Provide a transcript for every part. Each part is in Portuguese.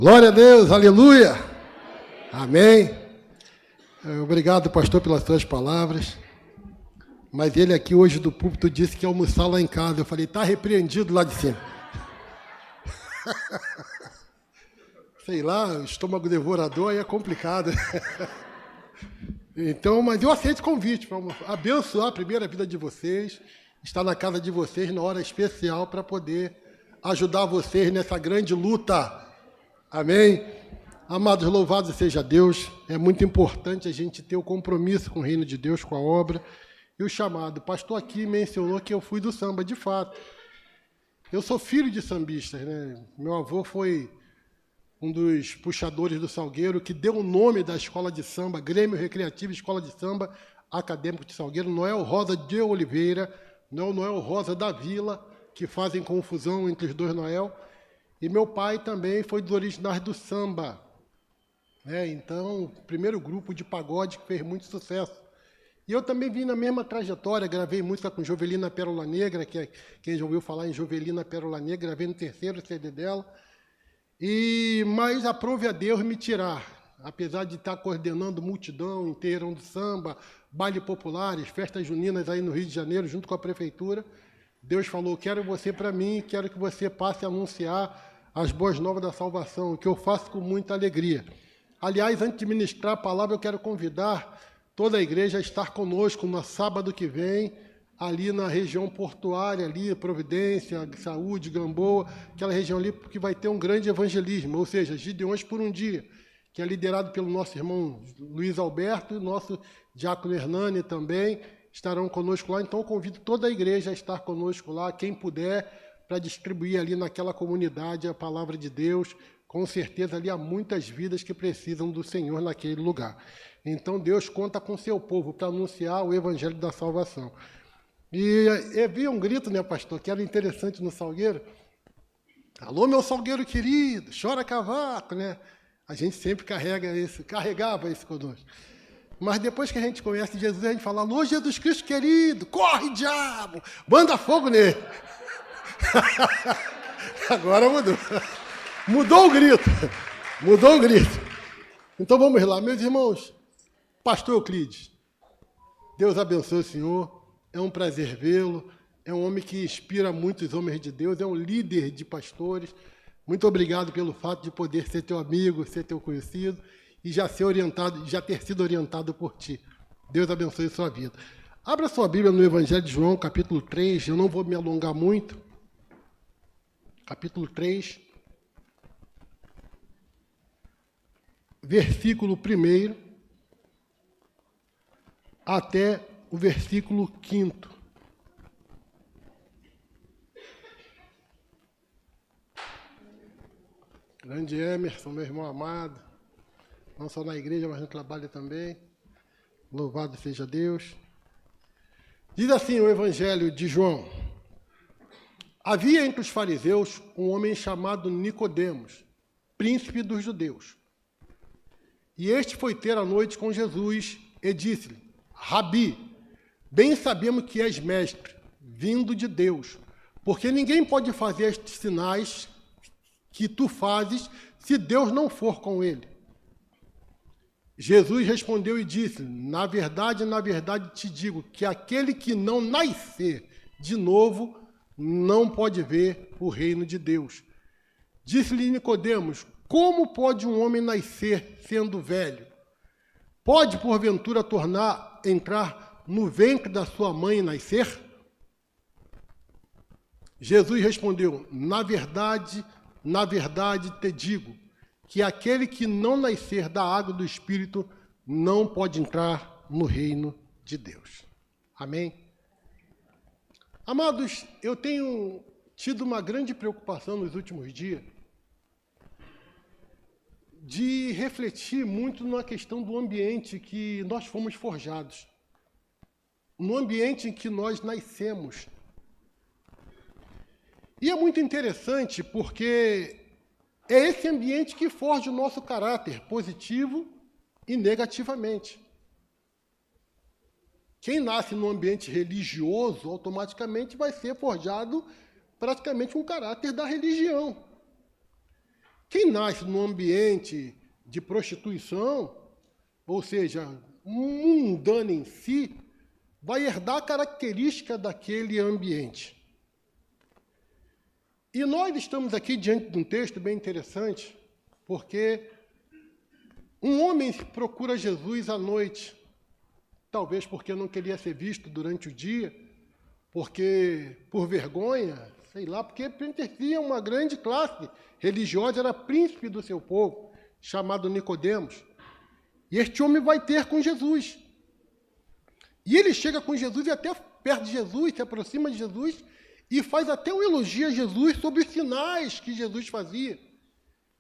Glória a Deus, aleluia. Amém. Obrigado, pastor, pelas suas palavras. Mas ele aqui hoje do púlpito disse que ia almoçar lá em casa. Eu falei, está repreendido lá de cima. Sei lá, o estômago devorador aí é complicado. Então, mas eu aceito o convite para abençoar a primeira vida de vocês, estar na casa de vocês na hora especial para poder ajudar vocês nessa grande luta. Amém? Amados, louvado seja Deus. É muito importante a gente ter o compromisso com o reino de Deus, com a obra e o chamado. O pastor aqui mencionou que eu fui do samba, de fato. Eu sou filho de sambistas, né? Meu avô foi um dos puxadores do Salgueiro, que deu o nome da escola de samba, Grêmio Recreativo Escola de Samba Acadêmico de Salgueiro, Noel Rosa de Oliveira, não o Noel Rosa da Vila, que fazem confusão entre os dois Noel. E meu pai também foi dos originários do samba. Então, o primeiro grupo de pagode que fez muito sucesso. E eu também vim na mesma trajetória, gravei música com Jovelina Pérola Negra, que quem já ouviu falar em Jovelina Pérola Negra, gravei no terceiro CD dela. Mas aprove a Deus me tirar, apesar de estar coordenando multidão, inteirão do samba, baile populares, festas juninas aí no Rio de Janeiro, junto com a prefeitura. Deus falou, quero você para mim, quero que você passe a anunciar as boas novas da salvação, que eu faço com muita alegria. Aliás, antes de ministrar a palavra, eu quero convidar toda a igreja a estar conosco no sábado que vem, ali na região portuária, ali, Providência, Saúde, Gamboa, aquela região ali, porque vai ter um grande evangelismo, ou seja, Gideões por um dia, que é liderado pelo nosso irmão Luiz Alberto e nosso diácono Hernani também, estarão conosco lá. Então, eu convido toda a igreja a estar conosco lá, quem puder, para distribuir ali naquela comunidade a palavra de Deus. Com certeza ali há muitas vidas que precisam do Senhor naquele lugar. Então Deus conta com seu povo para anunciar o evangelho da salvação. E havia um grito, né, pastor, que era interessante no Salgueiro. Alô, meu Salgueiro querido, chora cavaco, né? A gente sempre carregava isso conosco. Mas depois que a gente conhece Jesus, a gente fala, alô, Jesus Cristo querido, corre, diabo, manda fogo nele. Agora mudou. Mudou o grito. Mudou o grito. Então vamos lá, meus irmãos. Pastor Euclides, Deus abençoe o senhor. É um prazer vê-lo. É um homem que inspira muitos homens de Deus. É um líder de pastores. Muito obrigado pelo fato de poder ser teu amigo, ser teu conhecido e já ter sido orientado por ti. Deus abençoe sua vida. Abra sua Bíblia no Evangelho de João, capítulo 3. Eu não vou me alongar muito. Capítulo 3, versículo 1 até o versículo 5. Grande Emerson, meu irmão amado, não só na igreja, mas no trabalho também. Louvado seja Deus. Diz assim o Evangelho de João. Havia entre os fariseus um homem chamado Nicodemos, príncipe dos judeus. E este foi ter a noite com Jesus e disse-lhe, Rabi, bem sabemos que és mestre, vindo de Deus, porque ninguém pode fazer estes sinais que tu fazes se Deus não for com ele. Jesus respondeu e disse, na verdade te digo, que aquele que não nascer de novo não pode ver o reino de Deus. Disse-lhe Nicodemos, como pode um homem nascer sendo velho? Pode, porventura, entrar no ventre da sua mãe e nascer? Jesus respondeu, na verdade te digo, que aquele que não nascer da água do Espírito não pode entrar no reino de Deus. Amém? Amados, eu tenho tido uma grande preocupação nos últimos dias de refletir muito na questão do ambiente que nós fomos forjados, no ambiente em que nós nascemos. E é muito interessante porque é esse ambiente que forja o nosso caráter, positivo e negativamente. Quem nasce num ambiente religioso, automaticamente vai ser forjado praticamente um caráter da religião. quem nasce num ambiente de prostituição, ou seja, mundano em si, vai herdar a característica daquele ambiente. E nós estamos aqui diante de um texto bem interessante, porque um homem procura Jesus à noite, talvez porque não queria ser visto durante o dia, porque por vergonha, sei lá, porque pertencia a uma grande classe religiosa, era príncipe do seu povo, chamado Nicodemos. E este homem vai ter com Jesus. E ele chega com Jesus e até perto de Jesus, se aproxima de Jesus e faz até um elogio a Jesus sobre os sinais que Jesus fazia.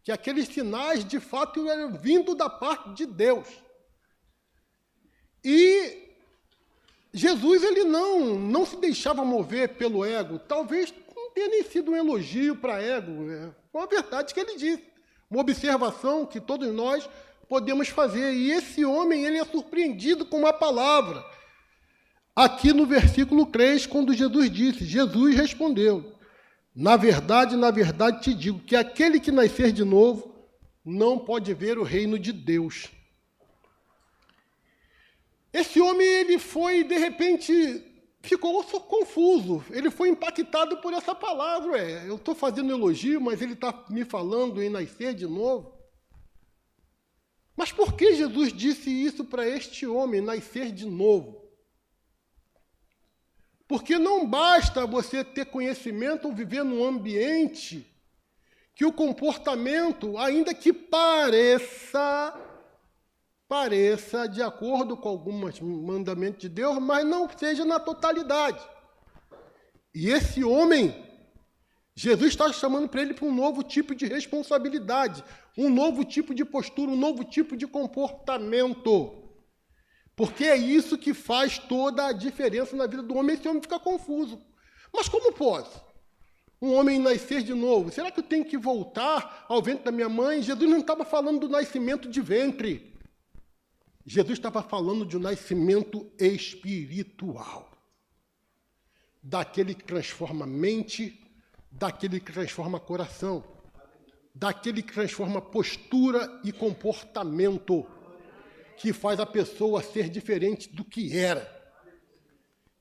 Que aqueles sinais, de fato, eram vindo da parte de Deus. E Jesus, ele não se deixava mover pelo ego. Talvez não tenha nem sido um elogio para ego. É uma verdade que ele disse. Uma observação que todos nós podemos fazer. E esse homem, ele é surpreendido com uma palavra. Aqui no versículo 3, quando Jesus disse, Jesus respondeu, na verdade te digo, que aquele que nascer de novo não pode ver o reino de Deus. Esse homem, ele foi, de repente, ficou confuso. Ele foi impactado por essa palavra. Eu estou fazendo elogio, mas ele está me falando em nascer de novo. Mas por que Jesus disse isso para este homem, nascer de novo? Porque não basta você ter conhecimento ou viver num ambiente que o comportamento, ainda que pareça de acordo com alguns mandamentos de Deus, mas não seja na totalidade. E esse homem, Jesus está chamando para ele para um novo tipo de responsabilidade, um novo tipo de postura, um novo tipo de comportamento. Porque é isso que faz toda a diferença na vida do homem. Esse homem fica confuso. Mas como posso? Um homem nascer de novo? Será que eu tenho que voltar ao ventre da minha mãe? Jesus não estava falando do nascimento de ventre. Jesus estava falando de um nascimento espiritual. Daquele que transforma a mente, daquele que transforma coração, daquele que transforma postura e comportamento, que faz a pessoa ser diferente do que era.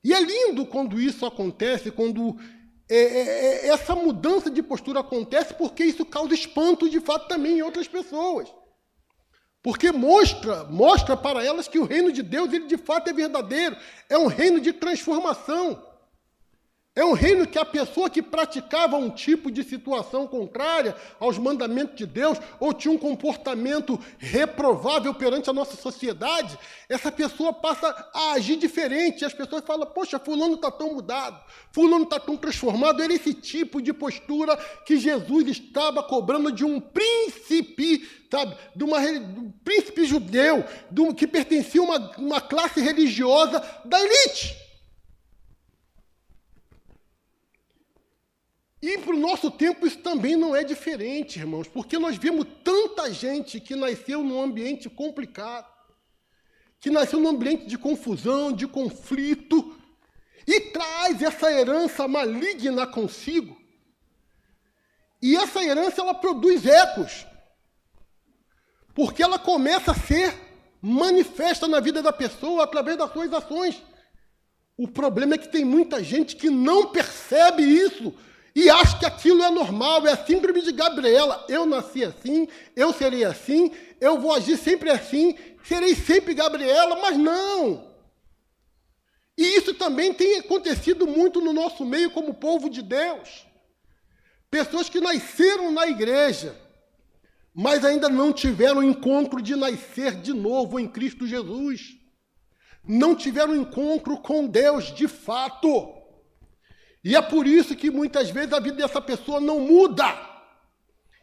E é lindo quando isso acontece, quando essa mudança de postura acontece, porque isso causa espanto, de fato, também em outras pessoas. Porque mostra para elas que o reino de Deus, ele de fato é verdadeiro, é um reino de transformação. É um reino que a pessoa que praticava um tipo de situação contrária aos mandamentos de Deus, ou tinha um comportamento reprovável perante a nossa sociedade, essa pessoa passa a agir diferente. E as pessoas falam, poxa, fulano está tão mudado, fulano está tão transformado. Era esse tipo de postura que Jesus estava cobrando de um príncipe, sabe, de um príncipe judeu, que pertencia a uma classe religiosa da elite. E para o nosso tempo isso também não é diferente, irmãos, porque nós vemos tanta gente que nasceu num ambiente complicado, que nasceu num ambiente de confusão, de conflito, e traz essa herança maligna consigo. E essa herança, ela produz ecos, porque ela começa a ser manifesta na vida da pessoa através das suas ações. O problema é que tem muita gente que não percebe isso, e acha que aquilo é normal, é a síndrome de Gabriela. Eu nasci assim, eu serei assim, eu vou agir sempre assim, serei sempre Gabriela, mas não. E isso também tem acontecido muito no nosso meio como povo de Deus. Pessoas que nasceram na igreja, mas ainda não tiveram encontro de nascer de novo em Cristo Jesus. Não tiveram encontro com Deus de fato. E é por isso que muitas vezes a vida dessa pessoa não muda.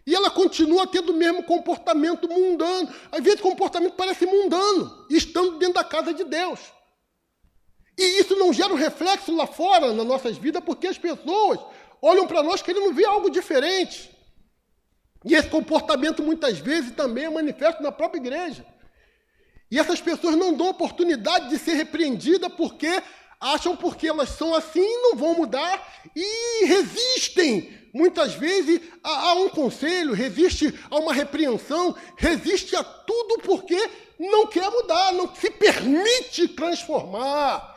E ela continua tendo o mesmo comportamento mundano. Às vezes o comportamento parece mundano, estando dentro da casa de Deus. E isso não gera um reflexo lá fora nas nossas vidas, porque as pessoas olham para nós querendo ver algo diferente. E esse comportamento muitas vezes também é manifesto na própria igreja. E essas pessoas não dão oportunidade de ser repreendidas porque Acham porque elas são assim, não vão mudar e resistem, muitas vezes, a um conselho, resiste a uma repreensão, resiste a tudo porque não quer mudar, não se permite transformar.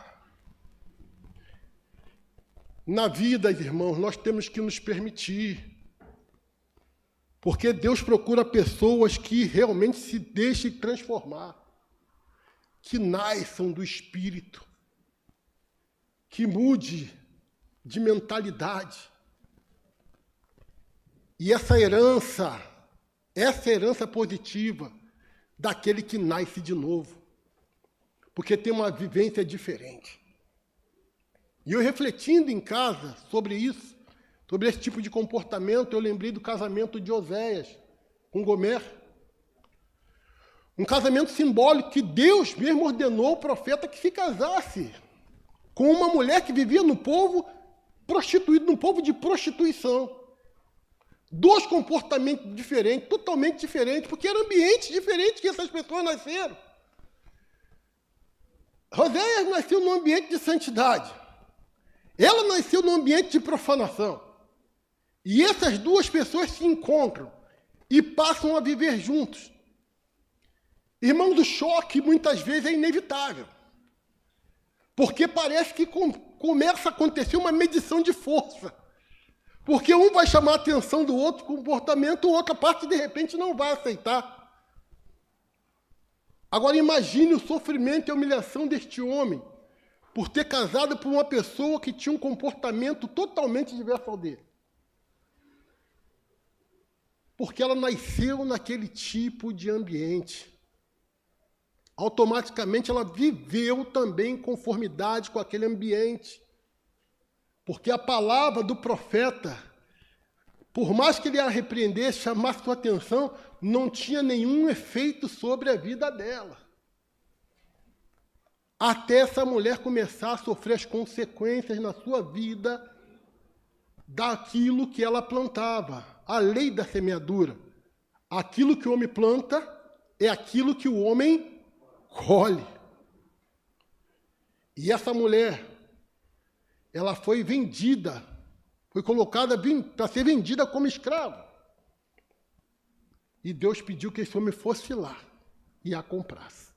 Na vida, irmãos, nós temos que nos permitir. Porque Deus procura pessoas que realmente se deixem transformar, que nasçam do Espírito, que mude de mentalidade. E essa herança positiva daquele que nasce de novo, porque tem uma vivência diferente. E eu refletindo em casa sobre isso, sobre esse tipo de comportamento, eu lembrei do casamento de Oséias com Gomer. Um casamento simbólico que Deus mesmo ordenou ao profeta que se casasse com uma mulher que vivia no povo prostituído, num povo de prostituição. Dois comportamentos diferentes, totalmente diferentes, porque eram ambientes diferentes que essas pessoas nasceram. Oséias nasceu num ambiente de santidade. Ela nasceu num ambiente de profanação. E essas duas pessoas se encontram e passam a viver juntos. Irmãos, o choque muitas vezes é inevitável. Porque parece que começa a acontecer uma medição de força. Porque um vai chamar a atenção do outro comportamento, a outra parte de repente não vai aceitar. Agora imagine o sofrimento e a humilhação deste homem por ter casado por uma pessoa que tinha um comportamento totalmente diverso ao dele. Porque ela nasceu naquele tipo de ambiente. Automaticamente ela viveu também em conformidade com aquele ambiente. Porque a palavra do profeta, por mais que ele a repreendesse, chamasse sua atenção, não tinha nenhum efeito sobre a vida dela. Até essa mulher começar a sofrer as consequências na sua vida daquilo que ela plantava. A lei da semeadura. Aquilo que o homem planta é aquilo que o homem colhe. E essa mulher, ela foi vendida, foi colocada para ser vendida como escrava. E Deus pediu que esse homem fosse lá e a comprasse.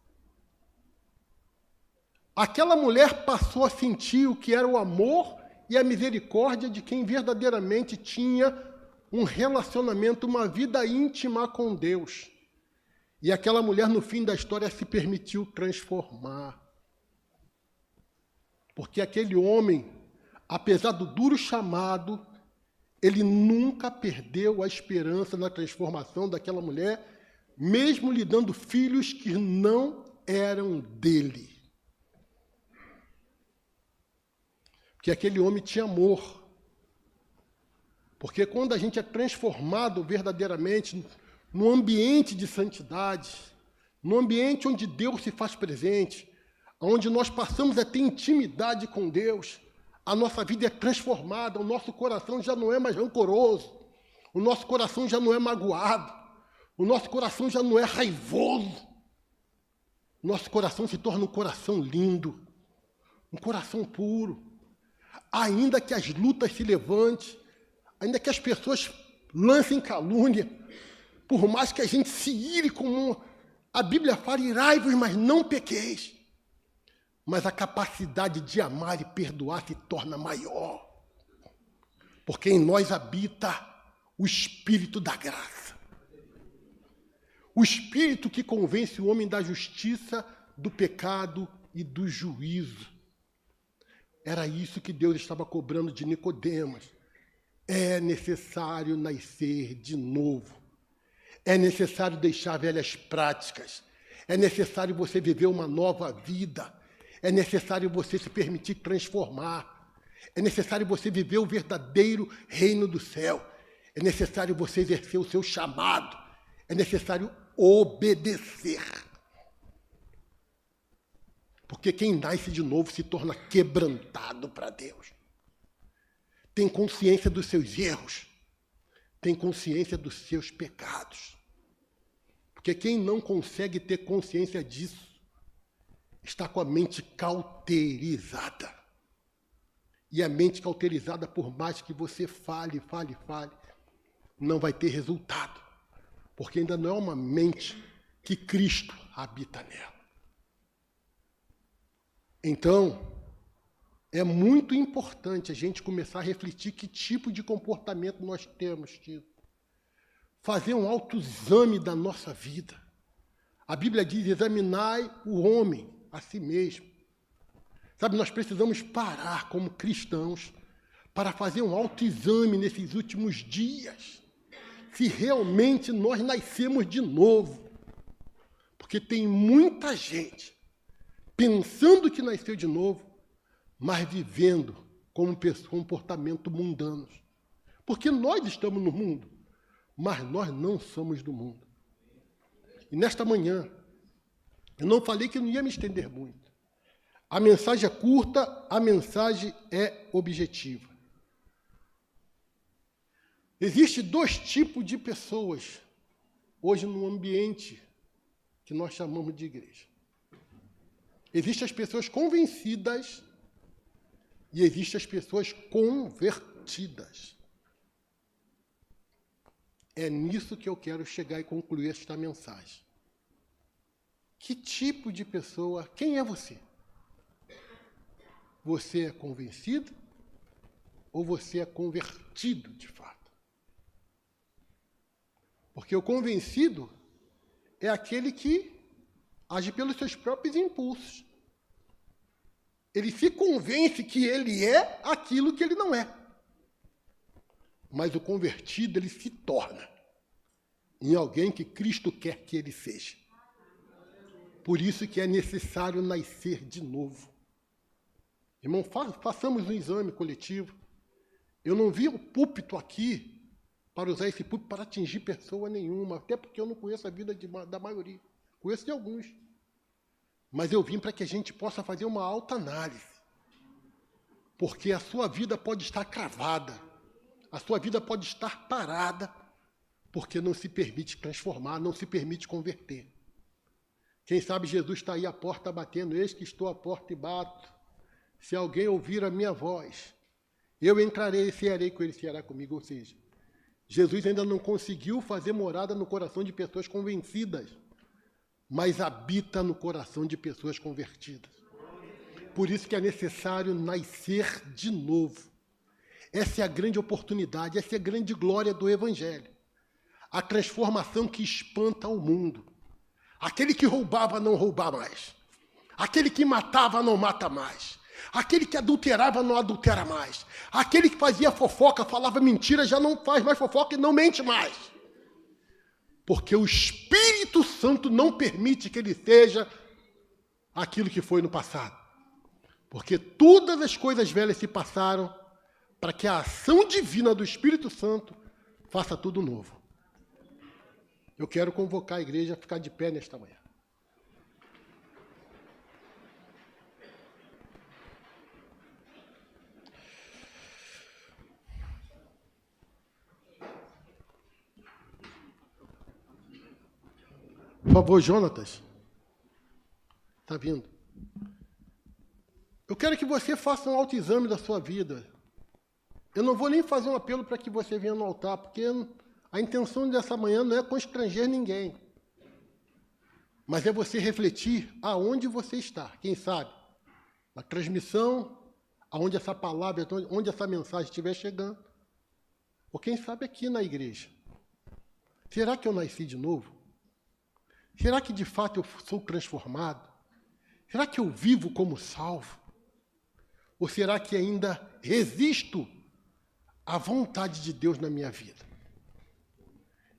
Aquela mulher passou a sentir o que era o amor e a misericórdia de quem verdadeiramente tinha um relacionamento, uma vida íntima com Deus. E aquela mulher, no fim da história, se permitiu transformar. Porque aquele homem, apesar do duro chamado, ele nunca perdeu a esperança na transformação daquela mulher, mesmo lhe dando filhos que não eram dele. Porque aquele homem tinha amor. Porque quando a gente é transformado verdadeiramente num ambiente de santidade, num ambiente onde Deus se faz presente, onde nós passamos a ter intimidade com Deus, a nossa vida é transformada, o nosso coração já não é mais rancoroso, o nosso coração já não é magoado, o nosso coração já não é raivoso, o nosso coração se torna um coração lindo, um coração puro. Ainda que as lutas se levantem, ainda que as pessoas lancem calúnia, por mais que a gente se ire como a Bíblia fala, irai-vos, mas não pequeis. Mas a capacidade de amar e perdoar se torna maior. Porque em nós habita o Espírito da graça. O Espírito que convence o homem da justiça, do pecado e do juízo. Era isso que Deus estava cobrando de Nicodemos. É necessário nascer de novo. É necessário deixar velhas práticas. É necessário você viver uma nova vida. É necessário você se permitir transformar. É necessário você viver o verdadeiro reino do céu. É necessário você exercer o seu chamado. É necessário obedecer. Porque quem nasce de novo se torna quebrantado para Deus. Tem consciência dos seus erros. Tem consciência dos seus pecados. Porque quem não consegue ter consciência disso, está com a mente cauterizada. E a mente cauterizada, por mais que você fale, não vai ter resultado. Porque ainda não é uma mente que Cristo habita nela. Então, é muito importante a gente começar a refletir que tipo de comportamento nós temos tido. Fazer um autoexame da nossa vida. A Bíblia diz, examinai o homem a si mesmo. Sabe, nós precisamos parar como cristãos para fazer um autoexame nesses últimos dias. Se realmente nós nascemos de novo. Porque tem muita gente pensando que nasceu de novo, mas vivendo como comportamento mundanos. Porque nós estamos no mundo, mas nós não somos do mundo. E nesta manhã, eu não falei que eu não ia me estender muito. A mensagem é curta, a mensagem é objetiva. Existem dois tipos de pessoas hoje no ambiente que nós chamamos de igreja. Existem as pessoas convencidas e existem as pessoas convertidas. É nisso que eu quero chegar e concluir esta mensagem. Que tipo de pessoa, quem é você? Você é convencido ou você é convertido de fato? Porque o convencido é aquele que age pelos seus próprios impulsos. Ele se convence que ele é aquilo que ele não é. Mas o convertido, ele se torna em alguém que Cristo quer que ele seja. Por isso que é necessário nascer de novo. Irmão, façamos um exame coletivo. Eu não vi o púlpito aqui para usar esse púlpito para atingir pessoa nenhuma, até porque eu não conheço a vida da maioria. Conheço de alguns. Mas eu vim para que a gente possa fazer uma autoanálise. Porque a sua vida pode estar cravada. A sua vida pode estar parada. Porque não se permite transformar, não se permite converter. Quem sabe Jesus está aí à porta batendo. Eis que estou à porta e bato. Se alguém ouvir a minha voz, eu entrarei e cearei com ele, ceará comigo. Ou seja, Jesus ainda não conseguiu fazer morada no coração de pessoas convencidas, mas habita no coração de pessoas convertidas. Por isso que é necessário nascer de novo. Essa é a grande oportunidade, essa é a grande glória do Evangelho. A transformação que espanta o mundo. Aquele que roubava não rouba mais. Aquele que matava não mata mais. Aquele que adulterava não adultera mais. Aquele que fazia fofoca, falava mentira, já não faz mais fofoca e não mente mais. Porque o Espírito Santo não permite que ele seja aquilo que foi no passado. Porque todas as coisas velhas se passaram para que a ação divina do Espírito Santo faça tudo novo. Eu quero convocar a igreja a ficar de pé nesta manhã. Por favor, Jonatas. Está vindo. Eu quero que você faça um autoexame da sua vida. Eu não vou nem fazer um apelo para que você venha no altar, porque a intenção dessa manhã não é constranger ninguém. Mas é você refletir aonde você está. Quem sabe? Na transmissão, aonde essa palavra, onde essa mensagem estiver chegando. Ou quem sabe aqui na igreja. Será que eu nasci de novo? Será que de fato eu sou transformado? Será que eu vivo como salvo? Ou será que ainda resisto à vontade de Deus na minha vida?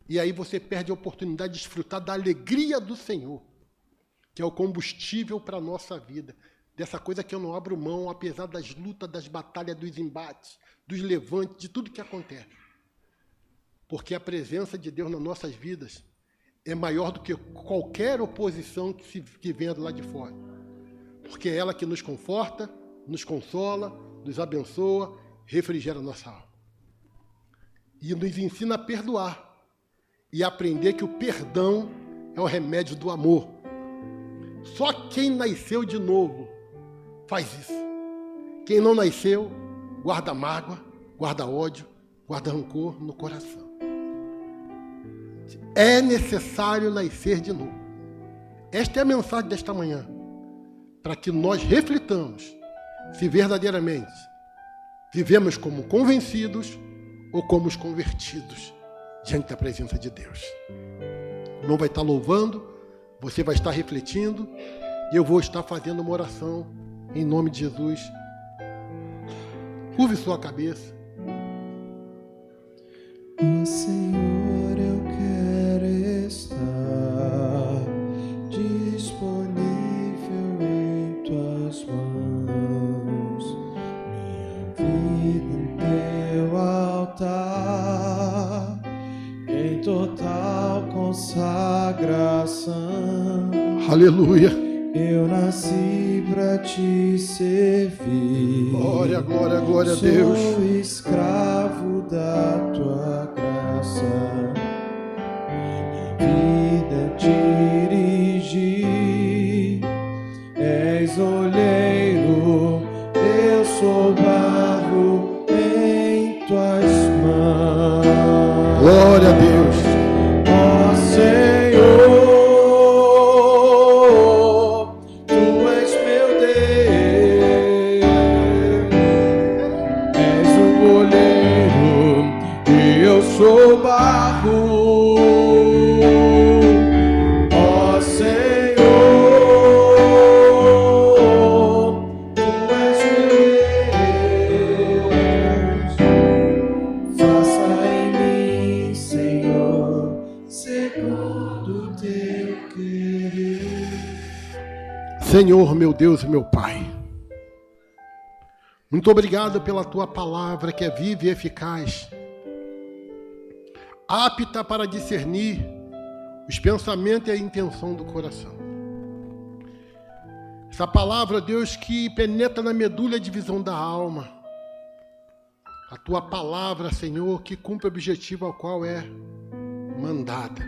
E aí você perde a oportunidade de desfrutar da alegria do Senhor, que é o combustível para a nossa vida. Dessa coisa que eu não abro mão, apesar das lutas, das batalhas, dos embates, dos levantes, de tudo que acontece. Porque a presença de Deus nas nossas vidas é maior do que qualquer oposição que venha do lado de fora. Porque é ela que nos conforta, nos consola, nos abençoa, refrigera a nossa alma. E nos ensina a perdoar. E aprender que o perdão é o remédio do amor. Só quem nasceu de novo faz isso. Quem não nasceu, guarda mágoa, guarda ódio, guarda rancor no coração. É necessário nascer de novo. Esta é a mensagem desta manhã, para que nós reflitamos se verdadeiramente vivemos como convencidos ou como os convertidos diante da presença de Deus. O irmão vai estar louvando, você vai estar refletindo, e eu vou estar fazendo uma oração em nome de Jesus. Curve sua cabeça. Senhor, eu quero estar disponível em tuas mãos, minha vida em teu altar, em total consagração. Aleluia. Eu nasci pra te servir. Glória, glória, glória a Deus. Sou escravo da tua graça, minha vida dirigir. És olheiro, eu sou barro em tuas mãos. Glória a Deus. Ó Senhor, sou barro, ó Senhor, tu és Deus, faça em mim, Senhor, segundo o teu querer. Senhor, meu Deus e meu Pai, muito obrigado pela tua palavra que é viva e eficaz, apta para discernir os pensamentos e a intenção do coração. Essa palavra, Deus, que penetra na medula e divisão da alma. A tua palavra, Senhor, que cumpre o objetivo ao qual é mandada.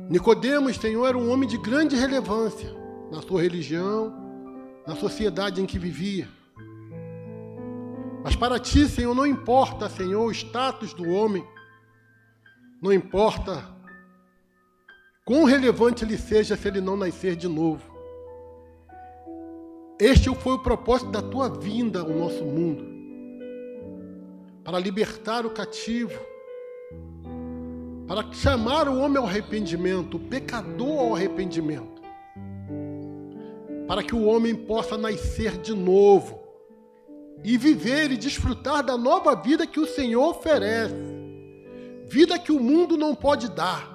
Nicodemos, Senhor, era um homem de grande relevância na sua religião, na sociedade em que vivia. Mas para ti, Senhor, não importa, Senhor, o status do homem, não importa quão relevante ele seja se ele não nascer de novo. Este foi o propósito da tua vinda ao nosso mundo, para libertar o cativo, para chamar o homem ao arrependimento, o pecador ao arrependimento, para que o homem possa nascer de novo, e viver e desfrutar da nova vida que o Senhor oferece. Vida que o mundo não pode dar.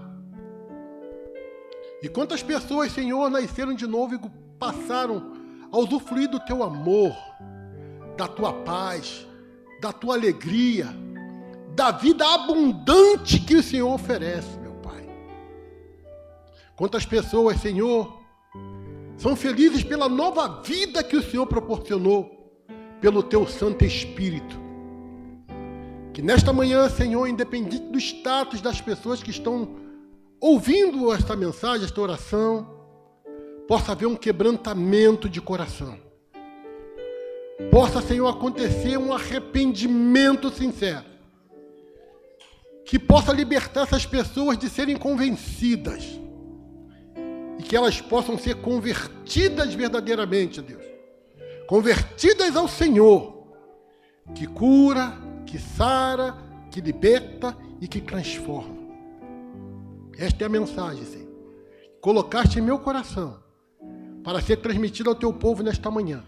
E quantas pessoas, Senhor, nasceram de novo e passaram a usufruir do teu amor, da tua paz, da tua alegria, da vida abundante que o Senhor oferece, meu Pai. Quantas pessoas, Senhor, são felizes pela nova vida que o Senhor proporcionou, pelo teu Santo Espírito. Que nesta manhã, Senhor, independente do status das pessoas que estão ouvindo esta mensagem, esta oração, possa haver um quebrantamento de coração. Possa, Senhor, acontecer um arrependimento sincero. Que possa libertar essas pessoas de serem convencidas. E que elas possam ser convertidas verdadeiramente, Deus. Convertidas ao Senhor, que cura, que sara, que liberta e que transforma. Esta é a mensagem, Senhor. Colocaste em meu coração para ser transmitida ao teu povo nesta manhã.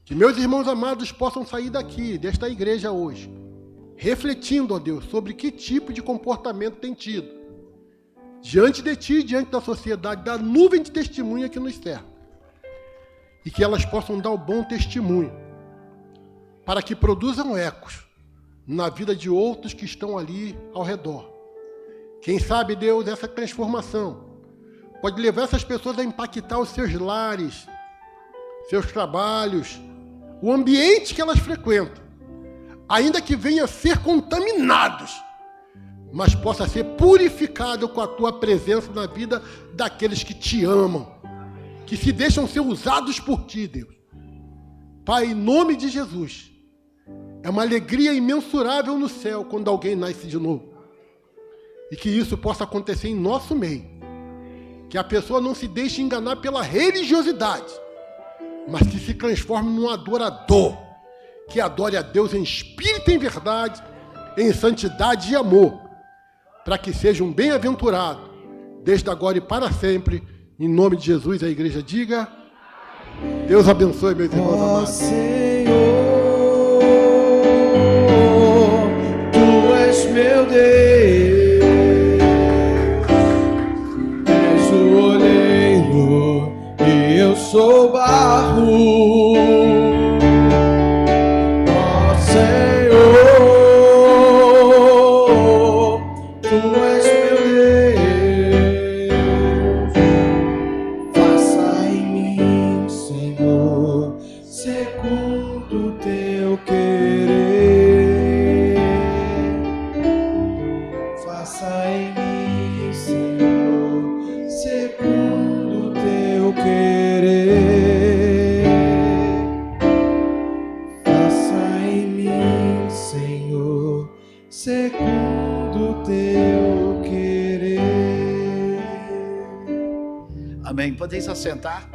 Que meus irmãos amados possam sair daqui, desta igreja hoje, refletindo, ó Deus, sobre que tipo de comportamento tem tido diante de ti, diante da sociedade, da nuvem de testemunha que nos cerca. E que elas possam dar o bom testemunho, para que produzam ecos na vida de outros que estão ali ao redor. Quem sabe, Deus, essa transformação pode levar essas pessoas a impactar os seus lares, seus trabalhos, o ambiente que elas frequentam, ainda que venham a ser contaminados, mas possa ser purificado com a tua presença na vida daqueles que te amam, que se deixam ser usados por ti, Deus. Pai, em nome de Jesus, é uma alegria imensurável no céu quando alguém nasce de novo. E que isso possa acontecer em nosso meio. Que a pessoa não se deixe enganar pela religiosidade, mas que se transforme num adorador, que adore a Deus em espírito e em verdade, em santidade e amor, para que seja um bem-aventurado, desde agora e para sempre. Em nome de Jesus, a igreja diga: Deus abençoe, meus irmãos amados. Senhor, Tu és meu Deus, és o oleiro e eu sou barro. Ó Senhor, Tu és meu Deus, faça em mim, Senhor, segundo Teu querer. Faça em mim, Senhor, segundo Teu querer. Faça em mim, Senhor, segundo Teu querer. Amém. Podem se assentar.